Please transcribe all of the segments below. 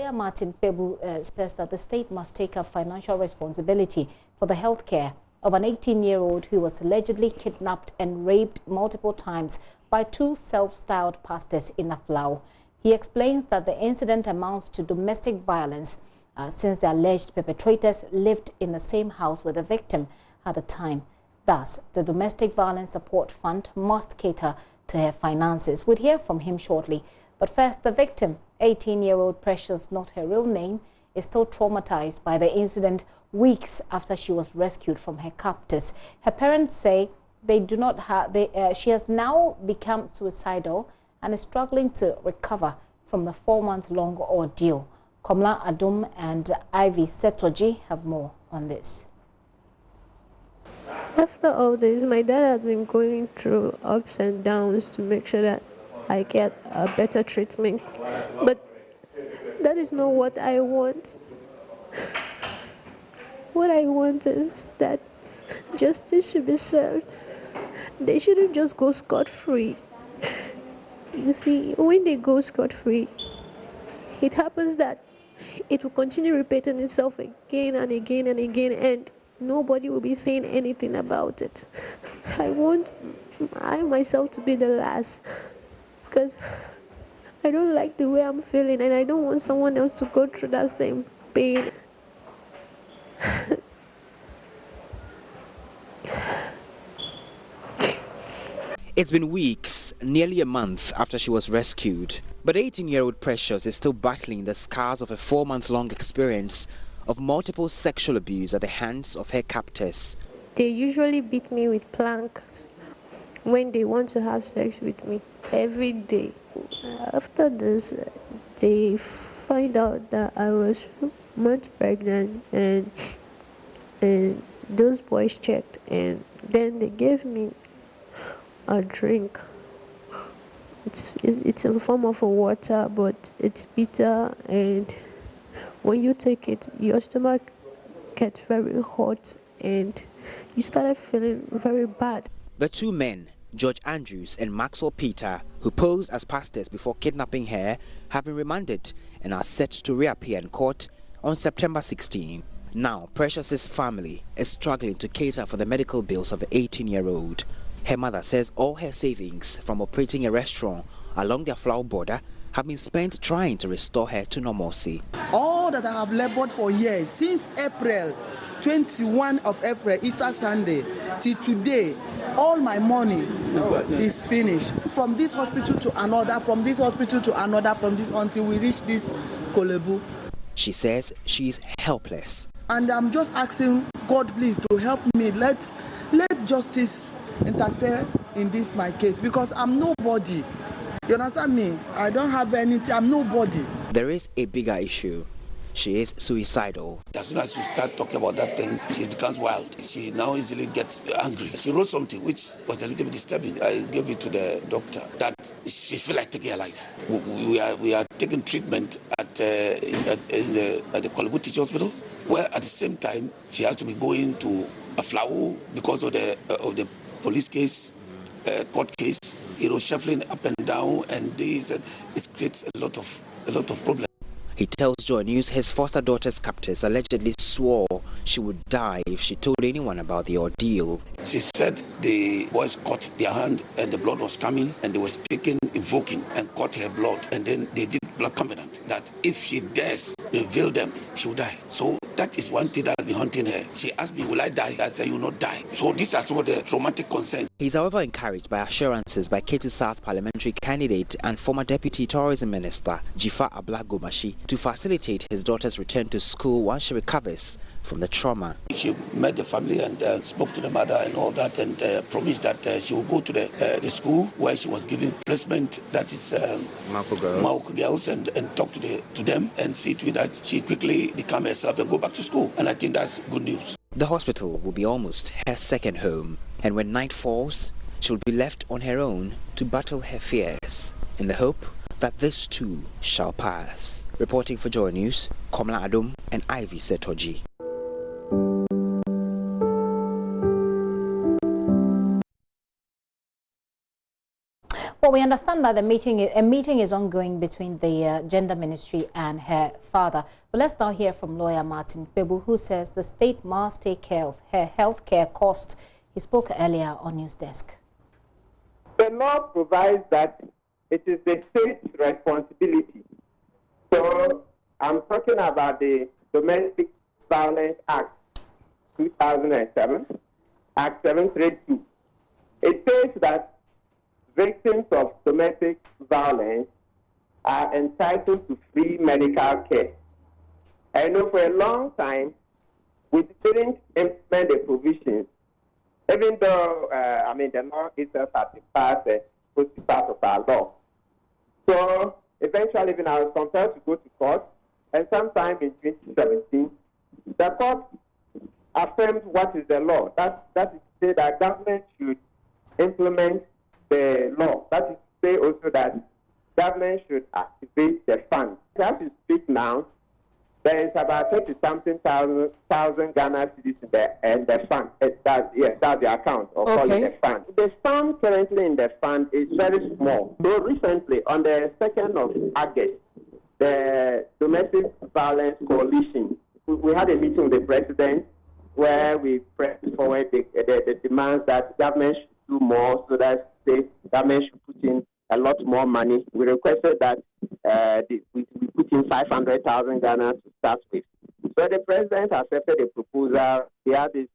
Lawyer Martin Pebu says that the state must take up financial responsibility for the health care of an 18-year-old who was allegedly kidnapped and raped multiple times by two self-styled pastors in Aflao. He explains that the incident amounts to domestic violence since the alleged perpetrators lived in the same house with the victim at the time. Thus, the Domestic Violence Support Fund must cater to her finances. We'll hear from him shortly. But first, the victim, 18-year-old Precious, not her real name, is still traumatized by the incident weeks after she was rescued from her captors. Her parents say they do not have. She has now become suicidal and is struggling to recover from the 4-month-long ordeal. Komla Adum and Ivy Setoji have more on this. After all this, my dad had been going through ups and downs to make sure that I get a better treatment. But that is not what I want. What I want is that justice should be served. They shouldn't just go scot-free. You see, when they go scot-free, it happens that it will continue repeating itself again and again and again, and nobody will be saying anything about it. I want myself to be the last, because I don't like the way I'm feeling, and I don't want someone else to go through that same pain. It's been weeks, nearly a month after she was rescued, but 18-year-old Precious is still battling the scars of a 4-month-long experience of multiple sexual abuse at the hands of her captors. They usually beat me with planks when they want to have sex with me every day. After this, they find out that I was months pregnant, and those boys checked, and then they gave me a drink. It's in the form of a water, but it's bitter, and when you take it, your stomach gets very hot and you started feeling very bad. The two men, George Andrews and Maxwell Peter, who posed as pastors before kidnapping her, have been remanded and are set to reappear in court on September 16. Now, Precious's family is struggling to cater for the medical bills of the 18-year-old. Her mother says all her savings from operating a restaurant along the Aflao border have been spent trying to restore her to normalcy. All that I have labored for years, since April, 21 of April, Easter Sunday, till today, all my money is finished. From this hospital to another, from this hospital to another, from this until we reach this Kolebu. She says she is helpless. And I'm just asking God, please, to help me. Let justice interfere in this my case, because I'm nobody. You understand me? I don't have anything. I'm nobody. There is a bigger issue. She is suicidal. As soon as you start talking about that thing, she becomes wild. She now easily gets angry. She wrote something which was a little bit disturbing. I gave it to the doctor that she feels like taking her life. We are taking treatment at the Kolebu Teaching Hospital, where at the same time she has to be going to Aflao because of the police case, court case, shuffling up and down, and this, it creates a lot of problems. He tells JoyNews his foster daughter's captors allegedly swore she would die if she told anyone about the ordeal. She said the boys caught their hand and the blood was coming, and they were speaking, invoking, and caught her blood, and then they did blood covenant that if she dares reveal them, she will die. So that is one thing that has been haunting her. She asked me, will I die? I said, you will not die. So these are some of the traumatic concerns. He's however encouraged by assurances by Ketu South parliamentary candidate and former Deputy Tourism Minister Jifa Abla-Gomashi to facilitate his daughter's return to school once she recovers from the trauma. She met the family and spoke to the mother and all that, and promised that she will go to the school where she was giving placement, that is Mauku girls, and talk to them and see to it that she quickly become herself and go back to school. And I think that's good news. The hospital will be almost her second home, and when night falls, she will be left on her own to battle her fears in the hope that this too shall pass. Reporting for JoyNews, Komla Adum and Ivy Setoji. Well, we understand that a meeting is ongoing between the Gender Ministry and her father. But let's now hear from lawyer Martin Pebu, who says the state must take care of her health care costs. He spoke earlier on News Desk. The law provides that it is the state's responsibility. So I'm talking about the Domestic Violence Act 2007, Act 732. It says that victims of domestic violence are entitled to free medical care. I know for a long time we didn't implement the provisions, even though the law itself has been passed, supposed to be part of our law. So eventually, when I was compelled to go to court, and sometime in 2017, the court affirmed what is the law. That is to say that government should implement the law. That is to say also that government should activate the fund. As we speak now, there is about 20-something thousand Ghana cedis in the fund. That's the account, or call it the fund. The sum currently in the fund is very small. So recently, on the 2nd of August, the Domestic Violence Coalition, we had a meeting with the president where we pressed forward the demands that government should do more, so that the government should put in a lot more money. We requested that we put in 500,000 Ghana to start with. So the president accepted the proposal. He had his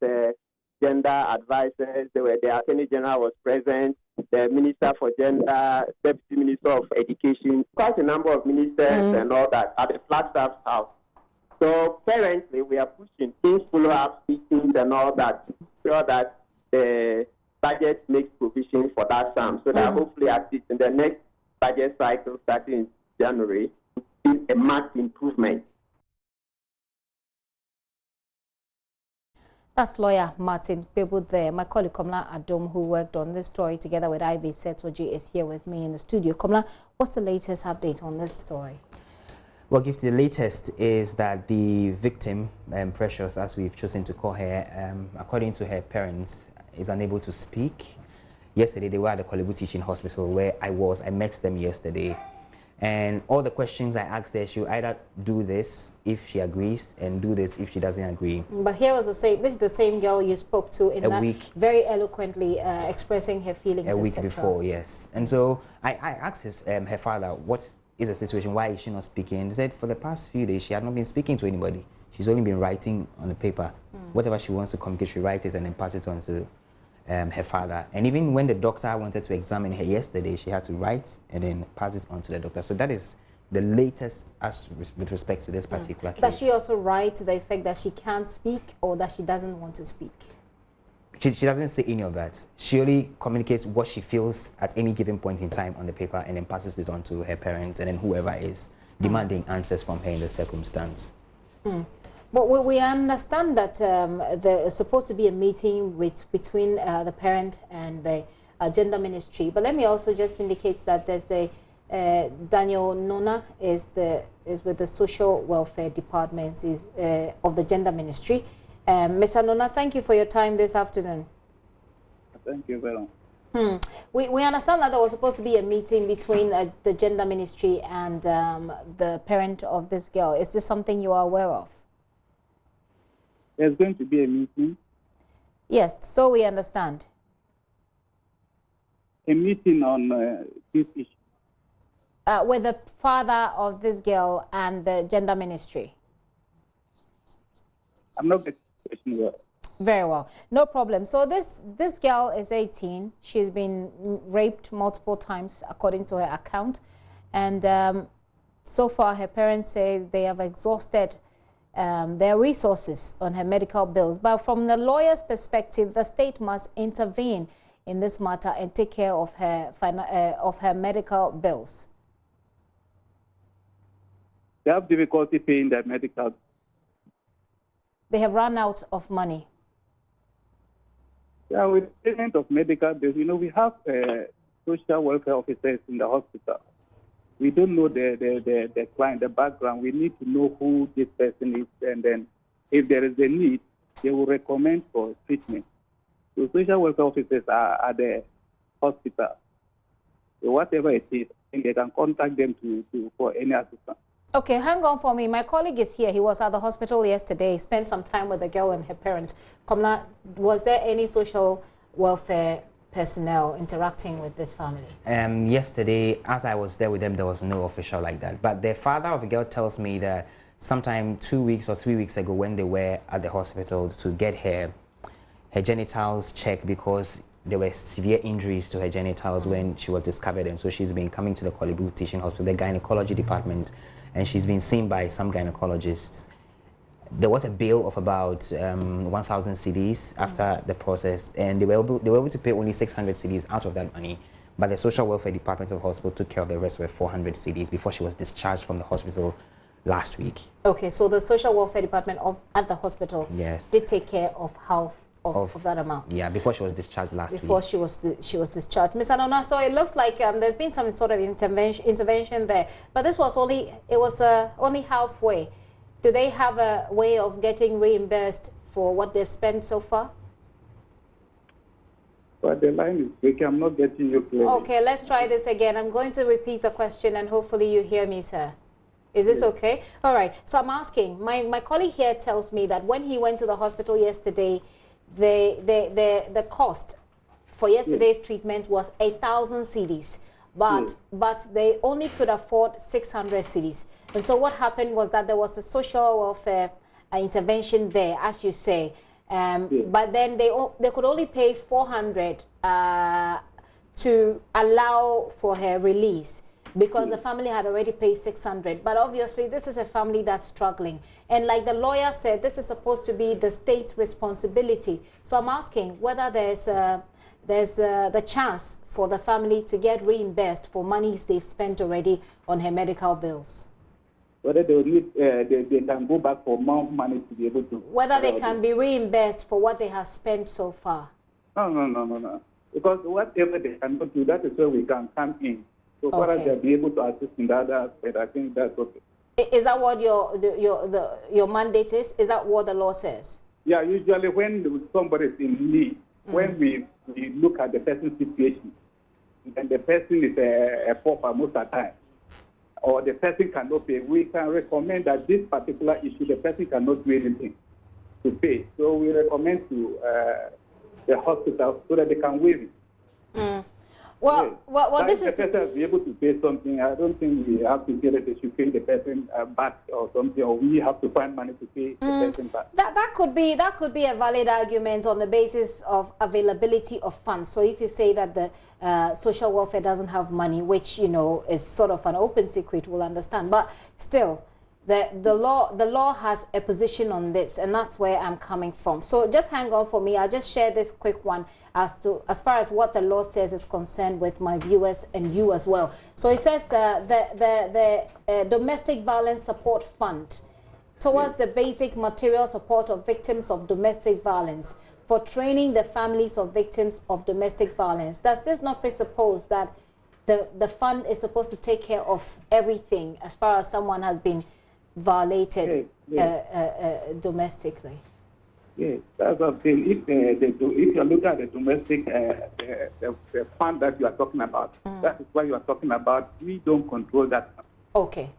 gender advisors. The Attorney General was present, the Minister for Gender, Deputy Minister of Education, quite a number of ministers and all that at the Flagstaff House. So currently we are pushing things, follow-up meetings and all that to ensure that the budget makes provision for that sum, so that hopefully at least in the next budget cycle starting in January, we'll see a marked improvement. That's lawyer Martin Pebu there. My colleague Komla Adom, who worked on this story together with Ivy Setsoji, is here with me in the studio. Komla, what's the latest update on this story? Well, Gift, the latest is that the victim, Precious, as we've chosen to call her, according to her parents, is unable to speak. Yesterday, they were at the Kolebu Teaching Hospital where I met them yesterday. And all the questions I asked her, she'll either do this if she agrees and do this if she doesn't agree. But here was this is the same girl you spoke to in that week, very eloquently expressing her feelings. A week before, yes. And so I asked her father, what is the situation? Why is she not speaking? He said for the past few days, she had not been speaking to anybody. She's only been writing on the paper. Whatever she wants to communicate, she writes it and then pass it on to her father. And even when the doctor wanted to examine her yesterday, she had to write and then pass it on to the doctor. So that is the latest with respect to this particular case. Does she also write to the effect that she can't speak or that she doesn't want to speak? She doesn't say any of that. She only communicates what she feels at any given point in time on the paper and then passes it on to her parents and then whoever is demanding answers from her in the circumstance. But we understand that there is supposed to be a meeting between the parent and the Gender Ministry. But let me also just indicate that there's the Daniel Nona is with the Social Welfare Department of the Gender Ministry. Mr. Nona, thank you for your time this afternoon. Thank you very much. We understand that there was supposed to be a meeting between the Gender Ministry and the parent of this girl. Is this something you are aware of? There's going to be a meeting? Yes, so we understand. A meeting on this issue? With the father of this girl and the Gender Ministry. I'm not getting the question well. Very well. No problem. So this girl is 18. She's been raped multiple times, according to her account. And so far, her parents say they have exhausted their resources on her medical bills. But from the lawyer's perspective, the state must intervene in this matter and take care of her medical bills. They have difficulty paying their medical. They have run out of money. Yeah, with payment of medical bills, you know, we have social welfare officers in the hospital. We don't know the client, the background. We need to know who this person is, and then if there is a need, they will recommend for treatment. So social welfare officers are at the hospital. So whatever it is, I think they can contact them for any assistance. Okay, hang on for me. My colleague is here. He was at the hospital yesterday, spent some time with the girl and her parents. Kamla, was there any social welfare personnel interacting with this family? Yesterday, as I was there with them, there was no official like that. But the father of the girl tells me that sometime 2 weeks or 3 weeks ago, when they were at the hospital to get her genitals checked, because there were severe injuries to her genitals when she was discovered, and so she's been coming to the Kolebu Teaching Hospital, the gynecology department, and she's been seen by some gynecologists. There was a bill of about 1,000 cedis after the process, and they were able to pay only 600 cedis out of that money, but the social welfare department of the hospital took care of the rest with 400 cedis before she was discharged from the hospital last week. Okay, so the social welfare department at the hospital, yes, did take care of half of that amount. Yeah, before she was discharged last week. Before she was discharged. Ms. Anona, so it looks like there's been some sort of intervention there, but this was only halfway. Do they have a way of getting reimbursed for what they've spent so far? But the line is breaking. I'm not getting you clearly. Okay, let's try this again. I'm going to repeat the question and hopefully you hear me, sir. Is this okay? All right. So I'm asking, my colleague here tells me that when he went to the hospital yesterday, the cost for yesterday's treatment was 8,000 cedis, but they only could afford 600 cedis. And so what happened was that there was a social welfare intervention there, as you say, but then they could only pay 400 to allow for her release, because the family had already paid 600. But obviously, this is a family that's struggling. And like the lawyer said, this is supposed to be the state's responsibility. So I'm asking whether there's the chance for the family to get reimbursed for monies they've spent already on her medical bills. Whether they need, they can go back for more money to be able to... Whether they can be reimbursed for what they have spent so far. No. Because whatever they cannot do, that is where we can come in. So far as they'll be able to assist in that aspect, I think that's okay. Is that what your mandate is? Is that what the law says? Yeah, usually when somebody is in need, when we look at the person's situation, and the person is a pauper most of the time, or the person cannot pay, we can recommend that this particular issue, the person cannot do anything to pay. So we recommend to the hospital so that they can waive it. Well, this is... the person will be able to pay something. I don't think we have to say that they should pay the person back or something, or we have to find money to pay the person back. That could be a valid argument on the basis of availability of funds. So if you say that the social welfare doesn't have money, which is sort of an open secret, we'll understand. But still, the law has a position on this, and that's where I'm coming from. So just hang on for me. I'll just share this quick one as far as what the law says is concerned with my viewers and you as well. So it says the Domestic Violence Support Fund towards the basic material support of victims of domestic violence for training the families of victims of domestic violence. Does this not presuppose that the fund is supposed to take care of everything as far as someone has been violated domestically? Yes, that's what I'm saying. If you look at the domestic the fund that you are talking about, that is what you are talking about. We don't control that. Okay.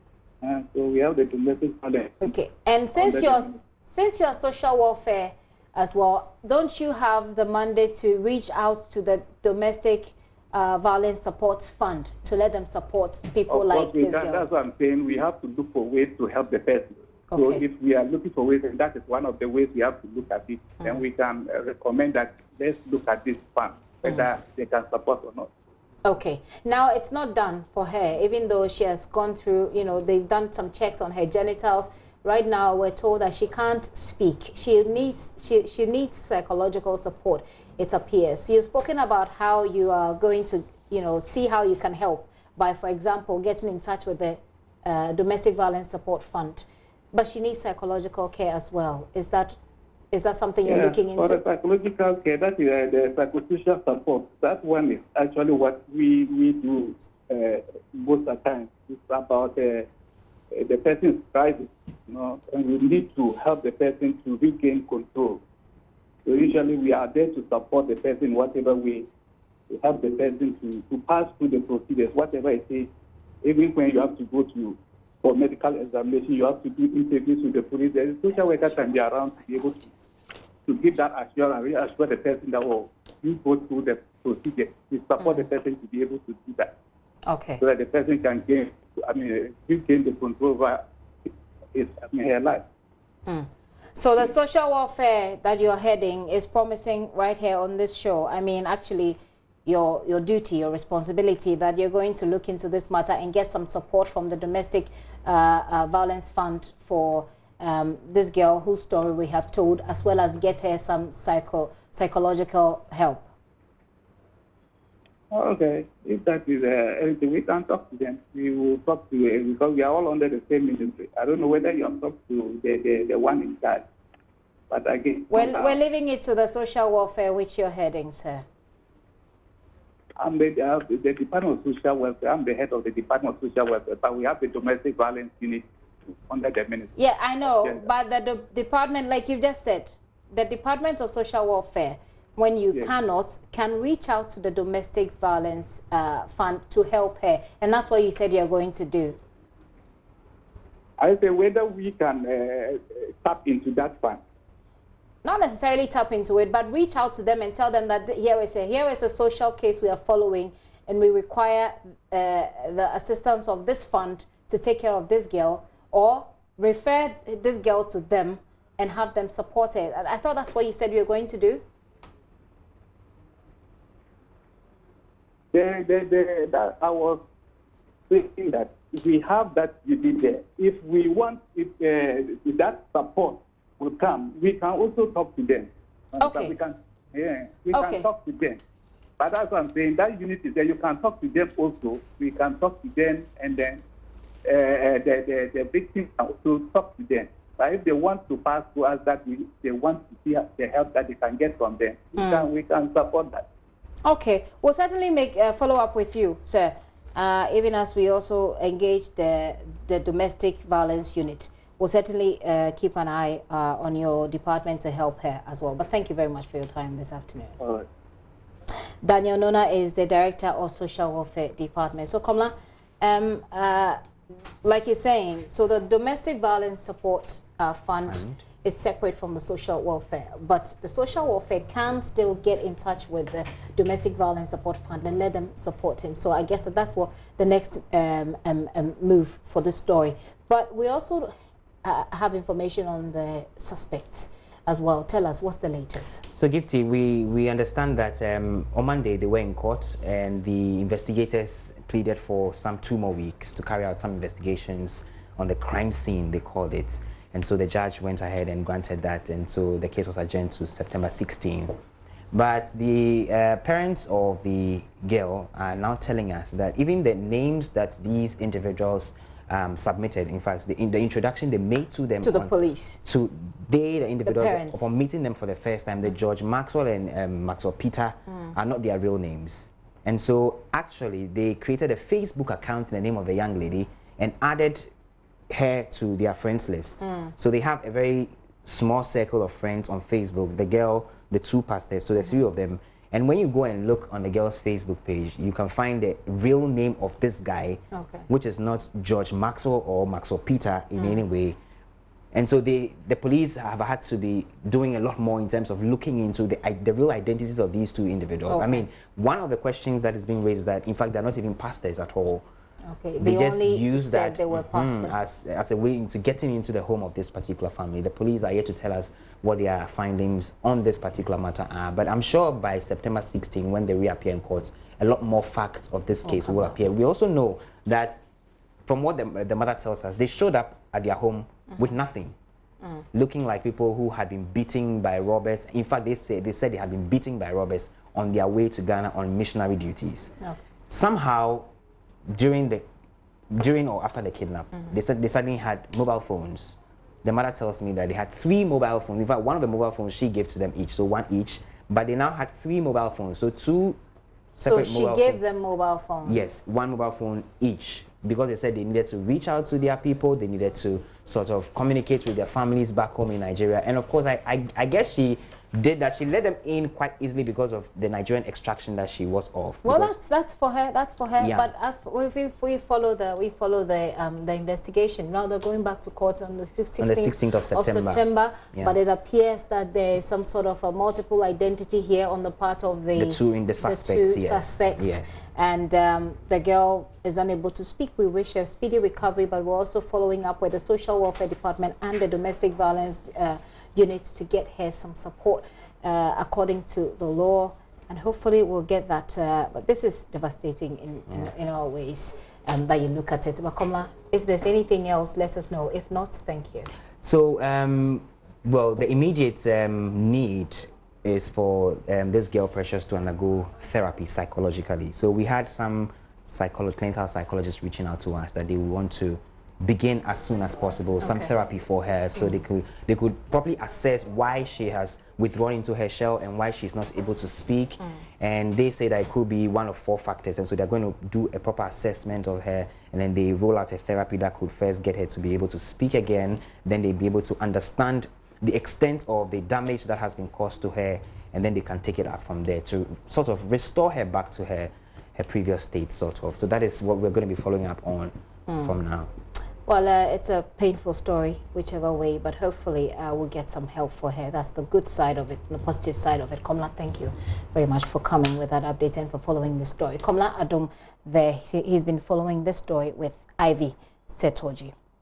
So we have the domestic fund. Okay. And since you're social welfare as well, don't you have the mandate to reach out to the Domestic Violence Support Fund to let them support people like this girl? That's what I'm saying. We have to look for ways to help the person. Okay. So if we are looking for ways, and that is one of the ways we have to look at it, then we can recommend that let's look at this fund, whether they can support or not. Okay. Now, it's not done for her, even though she has gone through, they've done some checks on her genitals. Right now, we're told that she can't speak. She needs psychological support, it appears. You've spoken about how you are going to, see how you can help by, for example, getting in touch with the Domestic Violence Support Fund. But she needs psychological care as well. Is that something you're looking into? For the psychological care, that is the psychosocial support. That one is actually what we do most of the time. It's about the person's crisis, and we need to help the person to regain control. So usually we are there to support the person in whatever way help the person to pass through the procedures, whatever it is. Even when you have to go for medical examination, you have to do interviews with the police. The social worker can be around to be able to give that assurance, reassure the person that, oh, you go through the procedure. You support the person to be able to do that. Okay. So that the person can gain the control over her life. So the social welfare that you're heading is promising right here on this show. I mean, actually, your duty, your responsibility, that you're going to look into this matter and get some support from the Domestic Violence Fund for this girl whose story we have told, as well as get her some psychological help. Okay, if that is anything, we can talk to them. We will talk to them because we are all under the same ministry. I don't know whether you have talked to the one in charge, but again... Well, we're leaving it to the social welfare, which you're heading, sir. I'm the Department of Social Welfare. I'm the head of the Department of Social Welfare, but we have the Domestic Violence Unit under the ministry. Yeah, I know, but the department, like you just said, the Department of Social Welfare, when you cannot, can reach out to the Domestic Violence Fund to help her. And that's what you said you're going to do. I say whether we can tap into that fund. Not necessarily tap into it, but reach out to them and tell them that here is a social case we are following, and we require the assistance of this fund to take care of this girl, or refer this girl to them and have them supported. I thought that's what you said you were going to do. That I was thinking that we have that duty there. If we want, if that support will come, we can also talk to them. Okay. We can talk to them. But that's what I'm saying. That unit is there. You can talk to them also. We can talk to them, and then the victims can also talk to them. But if they want to pass to us that they want to see the help that they can get from them, we can support that. Okay, we'll certainly make a follow-up with you, sir, even as we also engage the Domestic Violence Unit. We'll certainly keep an eye on your department to help her as well. But thank you very much for your time this afternoon. All right. Daniel Nona is the Director of Social Welfare Department. So, Komla, like you're saying, so the Domestic Violence Support Fund is separate from the social welfare, but the social welfare can still get in touch with the Domestic Violence Support Fund and let them support him. So I guess that's what the next move for this story. But we also have information on the suspects as well. Tell us, what's the latest? So, Gifty, we understand that on Monday they were in court and the investigators pleaded for some 2 more weeks to carry out some investigations on the crime scene, they called it. And so the judge went ahead and granted that, and so the case was adjourned to September 16. But the parents of the girl are now telling us that even the names that these individuals submitted, in fact, the introduction they made to them, to the police, to the individuals, parents, upon meeting them for the first time, the George Maxwell and Maxwell Peter are not their real names. And so actually they created a Facebook account in the name of a young lady and added her to their friends list. So they have a very small circle of friends on Facebook, the girl, the 2 pastors, so the 3 of them. And when you go and look on the girl's Facebook page, you can find the real name of this guy, which is not George Maxwell or Maxwell Peter in any way. And so the police have had to be doing a lot more in terms of looking into the real identities of these 2 individuals. I mean, one of the questions that is being raised is that, in fact, they're not even pastors at all. Okay, they just only use that they were pastors. as a way into getting into the home of this particular family. The police are here to tell us what their findings on this particular matter are. But I'm sure by September 16, when they reappear in court, a lot more facts of this case will appear. We also know that, from what the mother tells us, they showed up at their home with nothing, looking like people who had been beaten by robbers. In fact, they said they had been beaten by robbers on their way to Ghana on missionary duties. Somehow, during or after the kidnap, they said they suddenly had mobile phones. The mother tells me that they had 3 mobile phones. In fact, one of the mobile phones she gave to them each, so 1 each. But they now had 3 mobile phones, so 2 separate mobile phones. So she gave them mobile phones? Yes, 1 mobile phone each, because they said they needed to reach out to their people, they needed to sort of communicate with their families back home in Nigeria. And of course, I guess she did that. She let them in quite easily because of the Nigerian extraction that she was of. Well, that's for her. That's for her. Yeah. But as for, if we follow the investigation. Now they're going back to court on the 16th of September. Yeah. But it appears that there is some sort of a multiple identity here on the part of the suspects. Yes. And the girl is unable to speak. We wish her a speedy recovery, but we're also following up with the Social Welfare Department and the Domestic Violence unit to get her some support according to the law, and hopefully we'll get that. But this is devastating in all ways that you look at it. Bakomla, if there's anything else, let us know. If not, thank you. So, well, the immediate need is for this girl Precious to undergo therapy psychologically. So we had some clinical psychologists reaching out to us that they want to begin as soon as possible some therapy for her, so they could properly assess why she has withdrawn into her shell and why she's not able to speak. And they say that it could be one of 4 factors, and so they're going to do a proper assessment of her, and then they roll out a therapy that could first get her to be able to speak again, then they'll be able to understand the extent of the damage that has been caused to her, and then they can take it up from there to sort of restore her back to her previous state, sort of. So that is what we're going to be following up on from now. Well, it's a painful story, whichever way, but hopefully we'll get some help for her. That's the good side of it, the positive side of it. Komla, thank you very much for coming with that update and for following this story. Komla Adom there, he's been following this story with Ivy Setoji.